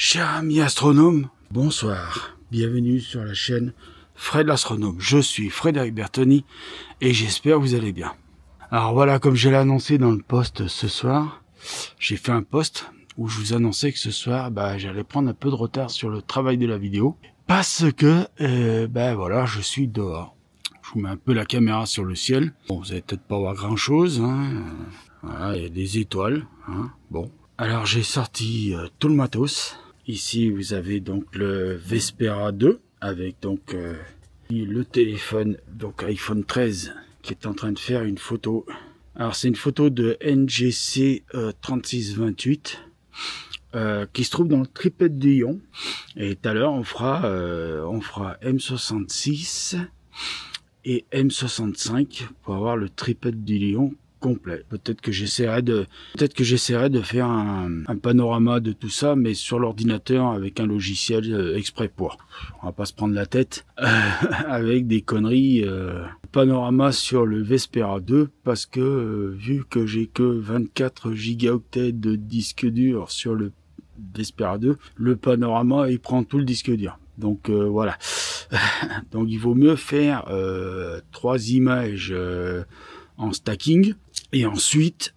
Chers amis astronomes, bonsoir. Bienvenue sur la chaîne Fred l'astronome. Je suis Frédéric Bertoni et j'espère que vous allez bien. Alors voilà, comme je l'ai annoncé dans le post ce soir, j'ai fait un post où je vous annonçais que ce soir, j'allais prendre un peu de retard sur le travail de la vidéo parce que, voilà, je suis dehors. Je vous mets un peu la caméra sur le ciel. Bon, vous allez peut-être pas voir grand chose, hein. Voilà, il y a des étoiles, hein. Bon. Alors j'ai sorti tout le matos. Ici vous avez donc le Vespera 2 avec donc le téléphone, donc iPhone 13, qui est en train de faire une photo. Alors c'est une photo de NGC 3628 qui se trouve dans le triplet de Lyon. Et tout à l'heure on fera M66 et M65 pour avoir le triplet de Lyon complet. Peut-être que j'essaierai de faire un panorama de tout ça, mais sur l'ordinateur avec un logiciel exprès pour. On va pas se prendre la tête avec des conneries. Panorama sur le Vespera 2 parce que vu que j'ai que 24 gigaoctets de disque dur sur le Vespera 2, le panorama il prend tout le disque dur. Donc voilà. Donc il vaut mieux faire 3 images en stacking et ensuite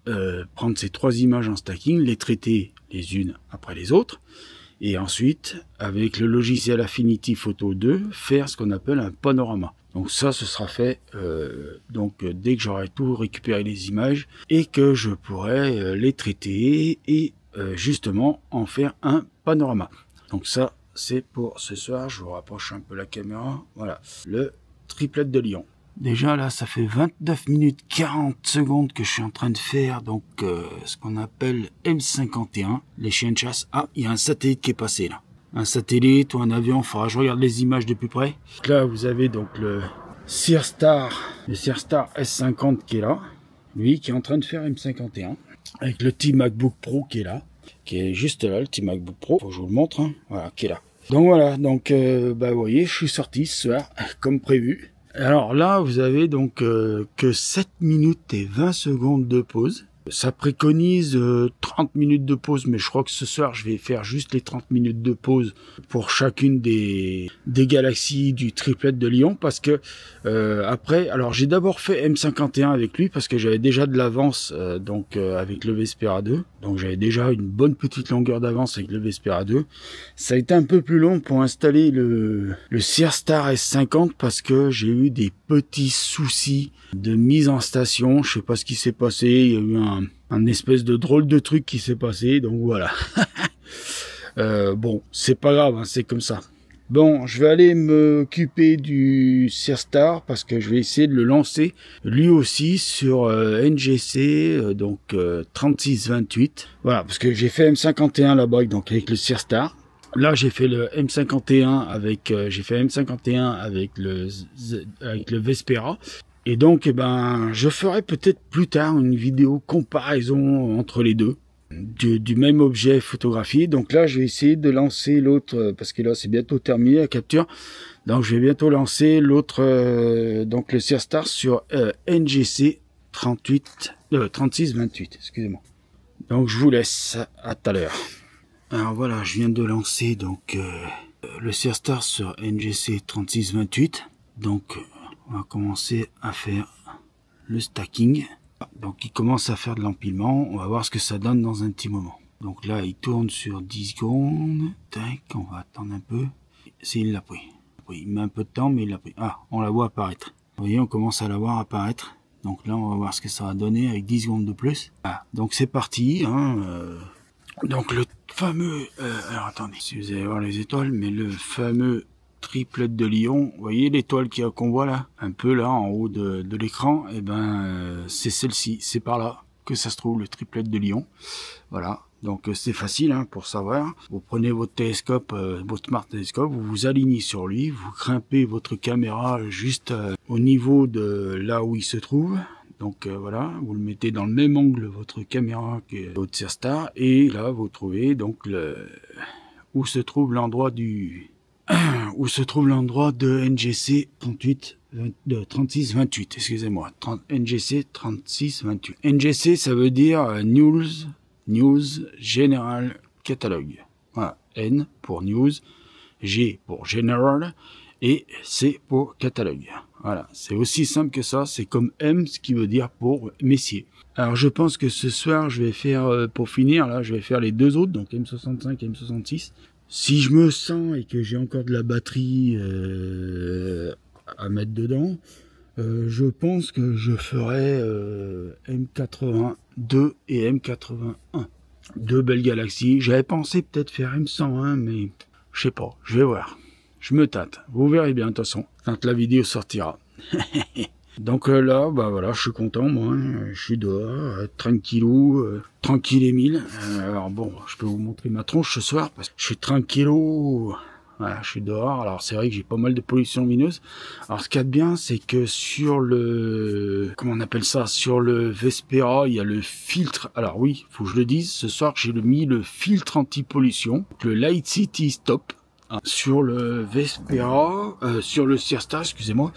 prendre ces 3 images en stacking, les traiter les unes après les autres et ensuite avec le logiciel Affinity Photo 2 faire ce qu'on appelle un panorama. Donc ça ce sera fait dès que j'aurai tout récupéré les images et que je pourrai les traiter et justement en faire un panorama. Donc ça c'est pour ce soir. Je vous rapproche un peu la caméra. Voilà, le triplet de Lyon. Déjà là, ça fait 29 minutes 40 secondes que je suis en train de faire donc ce qu'on appelle M51, les chiens de chasse. Ah, il y a un satellite qui est passé là. Un satellite ou un avion, faudra que je regarde les images de plus près. Donc là, vous avez donc le Searstar S50 qui est là. Lui qui est en train de faire M51. Avec le petit MacBook Pro qui est là. Qui est juste là, le petit MacBook Pro. Faut que je vous le montre, hein. Voilà, qui est là. Donc voilà, donc vous voyez, je suis sorti ce soir, comme prévu. Alors là, vous avez donc que 7 minutes et 20 secondes de pause. Ça préconise 30 minutes de pause, mais je crois que ce soir, je vais faire juste les 30 minutes de pause pour chacune des galaxies du triplet de Lyon, parce que après, alors j'ai d'abord fait M51 avec lui, parce que j'avais déjà de l'avance avec le Vespera 2, donc j'avais déjà une bonne petite longueur d'avance avec le Vespera 2. Ça a été un peu plus long pour installer le Searstar S50, parce que j'ai eu des petits soucis de mise en station. Je sais pas ce qui s'est passé, il y a eu un espèce de drôle de truc qui s'est passé, donc voilà. Bon, c'est pas grave, hein, c'est comme ça. Bon, je vais aller m'occuper du Searstar parce que je vais essayer de le lancer lui aussi sur NGC 3628. Voilà, parce que j'ai fait M51 là-bas donc avec le Searstar. Là, j'ai fait le M51 avec le Vespera. Et donc, je ferai peut-être plus tard une vidéo comparaison entre les deux du même objet photographié. Donc là, je vais essayer de lancer l'autre parce que là, c'est bientôt terminé la capture. Donc, je vais bientôt lancer l'autre, donc le Searstar sur NGC 3628. Excusez-moi. Donc, je vous laisse à tout à l'heure. Alors voilà, je viens de lancer donc le Searstar sur NGC 3628. Donc on va commencer à faire le stacking. Donc il commence à faire de l'empilement. On va voir ce que ça donne dans un petit moment. Donc là il tourne sur 10 secondes. Tac, on va attendre un peu. Il l'a pris. Il met un peu de temps mais il l'a pris. Ah, on la voit apparaître. Vous voyez, on commence à la voir apparaître. Donc là on va voir ce que ça va donner avec 10 secondes de plus. Ah, donc c'est parti. Donc le fameux, alors attendez, si vous allez voir les étoiles, mais le fameux triplet de Lyon, vous voyez l'étoile qu'on voit là, un peu là en haut de l'écran, et c'est celle-ci, c'est par là que ça se trouve le triplet de Lyon. Voilà, donc c'est facile hein, pour savoir. Vous prenez votre télescope, votre smart télescope, vous vous alignez sur lui, vous grimpez votre caméra juste au niveau de là où il se trouve. Donc voilà, vous le mettez dans le même angle votre caméra que votre Searstar et là vous trouvez donc où se trouve l'endroit de NGC 3628, excusez-moi, NGC 3628. NGC ça veut dire News General Catalogue. Voilà, N pour news, G pour general et C pour catalogue. Voilà, c'est aussi simple que ça, c'est comme M, ce qui veut dire pour messier. Alors je pense que ce soir, je vais faire, pour finir, là, je vais faire les deux autres, donc M65 et M66. Si je me sens et que j'ai encore de la batterie à mettre dedans, je pense que je ferai M82 et M81. Deux belles galaxies. J'avais pensé peut-être faire M101, mais je sais pas, je vais voir. Je me tâte. Vous verrez bien de toute façon, quand la vidéo sortira. Donc là, bah voilà, je suis content, moi. Je suis dehors, tranquillou, tranquille et mille. Alors bon, je peux vous montrer ma tronche ce soir, parce que je suis tranquillou. Voilà, je suis dehors. Alors c'est vrai que j'ai pas mal de pollution lumineuse. Alors ce qu'il y a de bien, c'est que sur le... Comment on appelle ça? Sur le Vespera, il y a le filtre. Alors oui, faut que je le dise. Ce soir, j'ai mis le filtre anti-pollution. Le Light City Stop. Sur le Vespera, sur le Searstar, excusez-moi.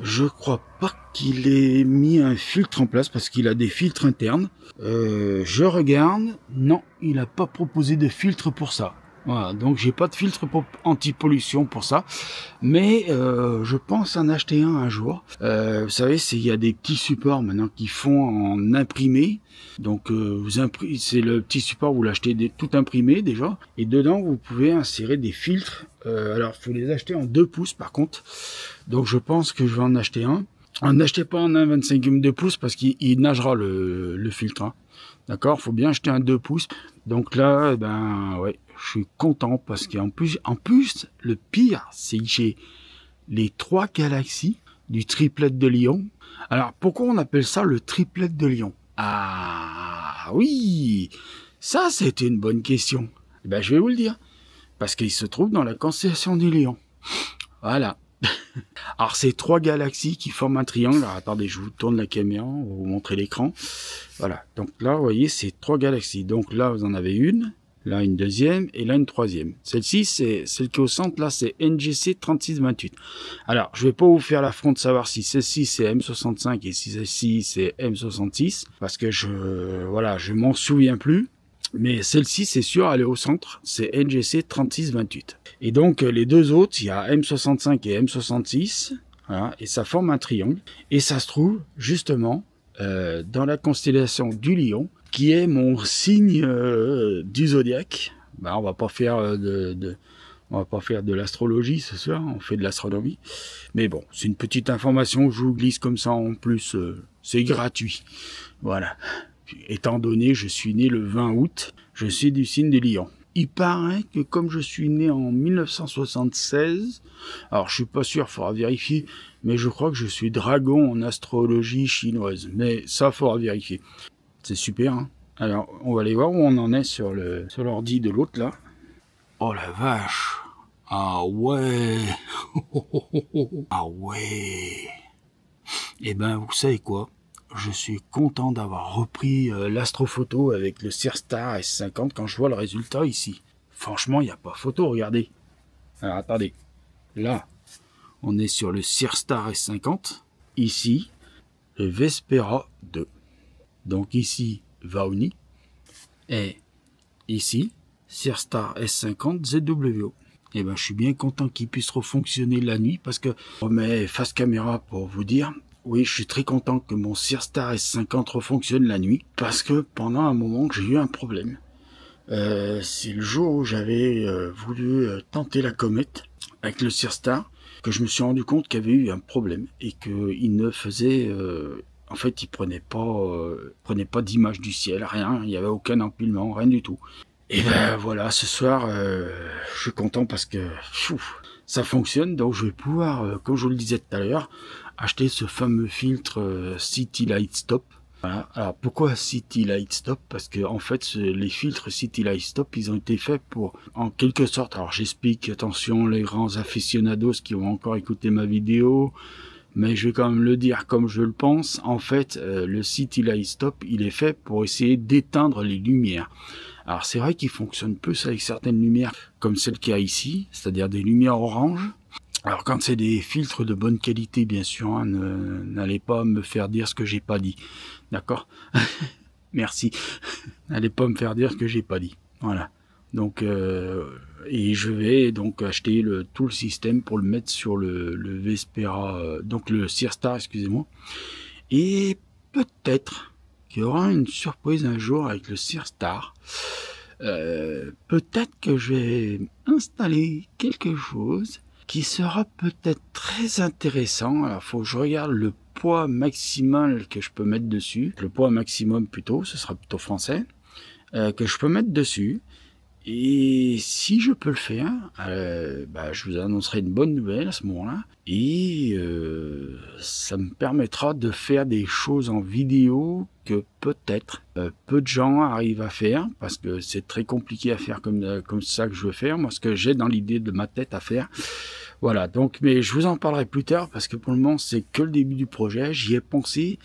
Je crois pas qu'il ait mis un filtre en place parce qu'il a des filtres internes. Je regarde. Non, il n'a pas proposé de filtre pour ça. Voilà, donc j'ai pas de filtre anti-pollution pour ça, mais je pense en acheter un jour. Vous savez, il y a des petits supports maintenant qui font en imprimé. Donc c'est le petit support, vous l'achetez tout imprimé déjà, et dedans vous pouvez insérer des filtres. Alors il faut les acheter en 2 pouces par contre. Donc je pense que je vais en acheter un. N'achetez pas en un 25e 2 pouces parce qu'il nagera le filtre. Hein. D'accord, faut bien acheter un 2 pouces. Donc là, ben ouais, je suis content parce qu'en plus, le pire, c'est que j'ai les 3 galaxies du triplet de Lyon. Alors pourquoi on appelle ça le triplet de Lyon? Ah oui, ça c'était une bonne question. Ben je vais vous le dire, parce qu'il se trouve dans la constellation du Lion. Voilà. Alors c'est 3 galaxies qui forment un triangle. Alors, attendez, je vous tourne la caméra, on va vous montrer l'écran. Voilà, donc là vous voyez c'est 3 galaxies. Donc là vous en avez une, là une deuxième et là une troisième. Celle-ci, c'est celle qui est au centre, là c'est NGC 3628. Alors je vais pas vous faire l'affront de savoir si celle-ci c'est M65 et si celle-ci c'est M66, parce que je m'en souviens plus. Mais celle-ci, c'est sûr, elle est au centre, c'est NGC 3628. Et donc, les deux autres, il y a M65 et M66, voilà, et ça forme un triangle. Et ça se trouve, justement, dans la constellation du Lion, qui est mon signe du zodiaque. Ben, on va pas faire on va pas faire de l'astrologie ce soir, on fait de l'astronomie. Mais bon, c'est une petite information que je vous glisse comme ça en plus, c'est gratuit. Voilà. Étant donné je suis né le 20 août, je suis du signe du Lion. Il paraît que comme je suis né en 1976, alors je suis pas sûr, il faudra vérifier, mais je crois que je suis dragon en astrologie chinoise. Mais ça, il faudra vérifier. C'est super, hein. Alors, on va aller voir où on en est sur l'ordi de l'autre, là. Oh la vache! Ah ouais! Ah ouais! Eh ben, vous savez quoi? Je suis content d'avoir repris l'astrophoto avec le Searstar S50 quand je vois le résultat ici. Franchement, il n'y a pas photo, regardez. Alors, attendez. Là, on est sur le Searstar S50. Ici, le Vespera 2. Donc ici, Vaoni. Et ici, Searstar S50 ZWO. Et ben, je suis bien content qu'il puisse refonctionner la nuit parce que on met face caméra pour vous dire. Oui, je suis très content que mon Searstar S50 refonctionne la nuit, parce que pendant un moment j'ai eu un problème. C'est le jour où j'avais voulu tenter la comète avec le Searstar, que je me suis rendu compte qu'il y avait eu un problème, et qu'il ne faisait... en fait, il prenait pas d'image du ciel, rien, il n'y avait aucun empilement, rien du tout. Et ben voilà, ce soir, je suis content parce que ça fonctionne, donc je vais pouvoir, comme je vous le disais tout à l'heure, acheter ce fameux filtre City Light Stop. Voilà. Alors pourquoi City Light Stop? Parce que en fait les filtres City Light Stop, ils ont été faits pour, en quelque sorte, alors j'explique, attention les grands aficionados qui vont encore écouter ma vidéo, mais je vais quand même le dire comme je le pense. En fait, le City Light Stop, il est fait pour essayer d'éteindre les lumières. Alors c'est vrai qu'il fonctionne plus avec certaines lumières comme celle qu'il y a ici, c'est-à-dire des lumières oranges. Alors quand c'est des filtres de bonne qualité, bien sûr, hein, n'allez pas me faire dire ce que j'ai pas dit, d'accord? Merci. N'allez pas me faire dire ce que j'ai pas dit. Voilà. Donc et je vais donc acheter tout le système pour le mettre sur le Vespera, donc le Searstar, excusez-moi. Et peut-être qu'il y aura une surprise un jour avec le Searstar. Peut-être que je vais installer quelque chose qui sera peut-être très intéressant. Alors, faut que je regarde le poids maximal que je peux mettre dessus. Le poids maximum plutôt, ce sera plutôt français, que je peux mettre dessus. Et si je peux le faire, je vous annoncerai une bonne nouvelle à ce moment-là. Et ça me permettra de faire des choses en vidéo que peut-être peu de gens arrivent à faire, parce que c'est très compliqué à faire comme ça que je veux faire. Moi, ce que j'ai dans l'idée de ma tête à faire. Voilà, donc, mais je vous en parlerai plus tard, parce que pour le moment, c'est que le début du projet. J'y ai pensé.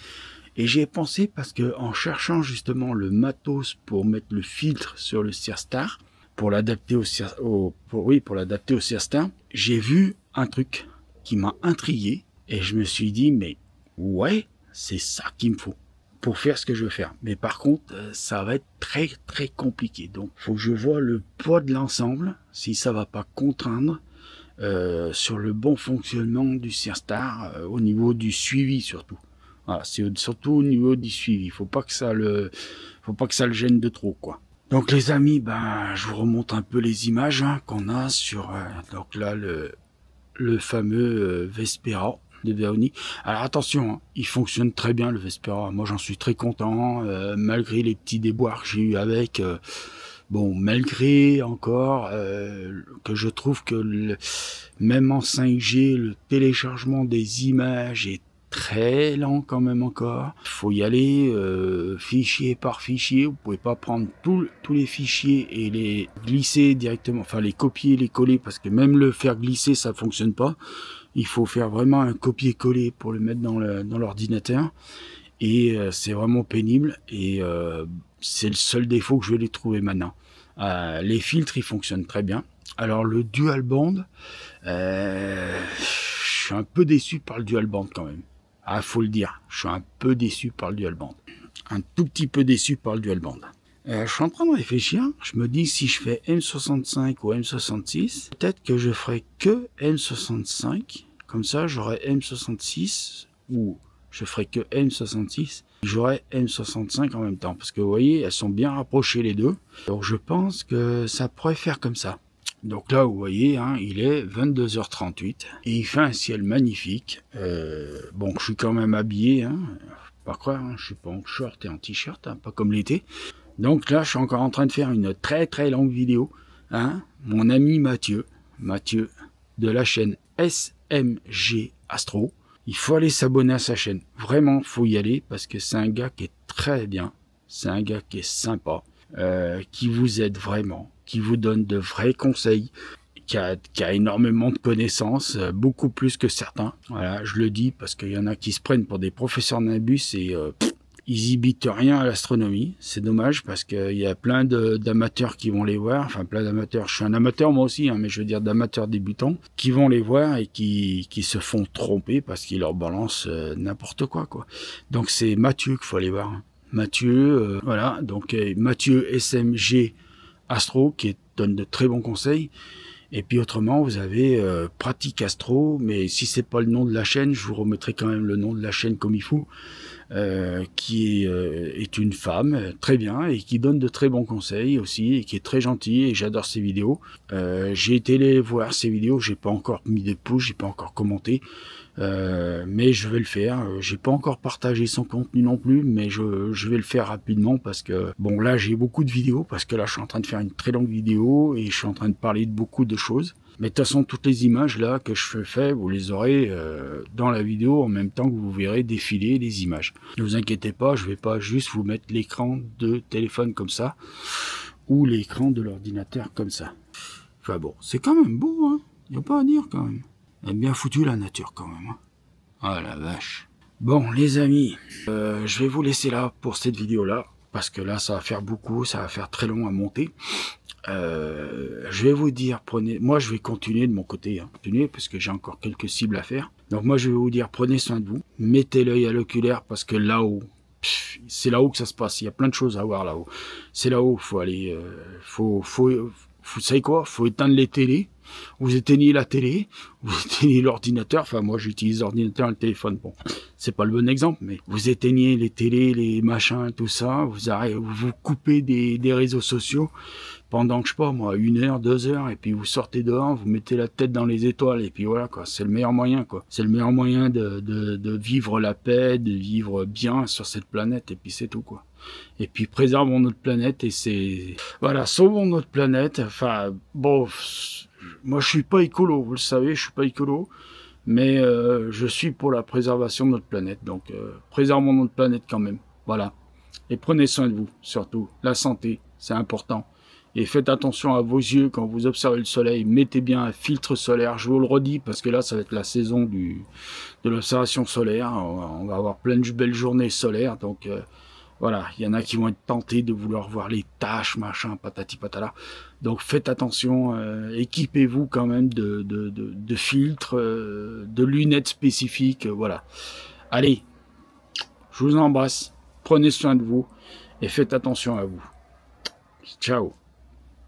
Et j'y ai pensé parce que en cherchant justement le matos pour mettre le filtre sur le Searstar, pour l'adapter au Searstar, j'ai vu un truc qui m'a intrigué et je me suis dit mais ouais, c'est ça qu'il me faut pour faire ce que je veux faire. Mais par contre, ça va être très très compliqué. Donc, faut que je vois le poids de l'ensemble, si ça va pas contraindre sur le bon fonctionnement du Searstar au niveau du suivi surtout. Voilà, c'est surtout au niveau du suivi. Faut pas que ça le gêne de trop, quoi. Donc les amis, je vous remonte un peu les images qu'on a sur donc là le fameux Vespera de Veoni. Alors attention, il fonctionne très bien le Vespera. Moi j'en suis très content malgré les petits déboires que j'ai eu avec. Bon, malgré encore que je trouve que même en 5G, le téléchargement des images est très lent quand même encore. Il faut y aller fichier par fichier. Vous pouvez pas prendre tous les fichiers et les glisser directement, enfin les copier, les coller, parce que même le faire glisser, ça fonctionne pas. Il faut faire vraiment un copier-coller pour le mettre dans l'ordinateur. Et c'est vraiment pénible. Et c'est le seul défaut que je vais les trouver maintenant. Les filtres, ils fonctionnent très bien. Alors le dual band, je suis un peu déçu par le dual band quand même. Ah, faut le dire, je suis un peu déçu par le dual band. Un tout petit peu déçu par le dual band. Je suis en train de réfléchir, je me dis si je fais M65 ou M66, peut-être que je ferai que M65, comme ça j'aurai M66, ou je ferai que M66, j'aurai M65 en même temps, parce que vous voyez, elles sont bien rapprochées les deux, donc je pense que ça pourrait faire comme ça. Donc là, vous voyez, il est 22h38 et il fait un ciel magnifique. Bon, je suis quand même habillé, faut pas croire, je suis pas en short et en t-shirt, pas comme l'été. Donc là, je suis encore en train de faire une très très longue vidéo. Mon ami Mathieu de la chaîne SMG Astro. Il faut aller s'abonner à sa chaîne. Vraiment, faut y aller parce que c'est un gars qui est très bien. C'est un gars qui est sympa, qui vous aide vraiment, qui vous donne de vrais conseils, qui a énormément de connaissances, beaucoup plus que certains. Voilà, je le dis parce qu'il y en a qui se prennent pour des professeurs Nimbus et ils ibitent rien à l'astronomie. C'est dommage parce qu'il y a plein d'amateurs qui vont les voir, enfin plein d'amateurs. Je suis un amateur moi aussi, mais je veux dire d'amateurs débutants qui vont les voir et qui se font tromper parce qu'ils leur balancent n'importe quoi. Donc c'est Mathieu qu'il faut aller voir. Mathieu, voilà, donc Mathieu SMG Astro qui donne de très bons conseils. Et puis autrement, vous avez Pratique Astro, mais si c'est pas le nom de la chaîne, je vous remettrai quand même le nom de la chaîne comme il faut, qui est une femme très bien et qui donne de très bons conseils aussi et qui est très gentille et j'adore ses vidéos. J'ai été les voir ses vidéos, j'ai pas encore mis de pouces, j'ai pas encore commenté. Mais je vais le faire. J'ai pas encore partagé son contenu non plus, mais je vais le faire rapidement parce que bon là j'ai beaucoup de vidéos parce que là je suis en train de faire une très longue vidéo et je suis en train de parler de beaucoup de choses. Mais de toute façon toutes les images là que je fais, vous les aurez dans la vidéo en même temps que vous verrez défiler les images. Ne vous inquiétez pas, je vais pas juste vous mettre l'écran de téléphone comme ça ou l'écran de l'ordinateur comme ça. Enfin bon, c'est quand même beau, y a pas à dire quand même. Elle est bien foutue la nature quand même. Ah la vache. Bon les amis, je vais vous laisser là pour cette vidéo là. Parce que là ça va faire beaucoup, ça va faire très long à monter. Je vais vous dire, moi je vais continuer de mon côté, continuer parce que j'ai encore quelques cibles à faire. Donc moi je vais vous dire, prenez soin de vous. Mettez l'œil à l'oculaire parce que là-haut, c'est là-haut que ça se passe. Il y a plein de choses à voir là-haut. C'est là-haut, faut aller, vous savez quoi? Faut éteindre les télés. Vous éteignez la télé, vous éteignez l'ordinateur. Enfin, moi, j'utilise l'ordinateur et le téléphone. Bon, c'est pas le bon exemple, mais vous éteignez les télés, les machins, tout ça. Vous coupez des réseaux sociaux pendant que, je sais pas, moi, 1 heure, 2 heures, et puis vous sortez dehors, vous mettez la tête dans les étoiles, et puis voilà, quoi. C'est le meilleur moyen, quoi. C'est le meilleur moyen de vivre la paix, de vivre bien sur cette planète, et puis c'est tout, quoi. Et puis préservons notre planète, et c'est... Voilà, sauvons notre planète. Enfin, bon, moi je suis pas écolo, vous le savez, je suis pas écolo, mais je suis pour la préservation de notre planète, donc préservons notre planète quand même, voilà. Et prenez soin de vous, surtout, la santé, c'est important. Et faites attention à vos yeux quand vous observez le soleil, mettez bien un filtre solaire, je vous le redis, parce que là ça va être la saison de l'observation solaire, on va avoir plein de belles journées solaires, donc... voilà, il y en a qui vont être tentés de vouloir voir les taches, machin, patati patala. Donc faites attention, équipez-vous quand même de filtres, de lunettes spécifiques, voilà. Allez, je vous embrasse, prenez soin de vous et faites attention à vous. Ciao.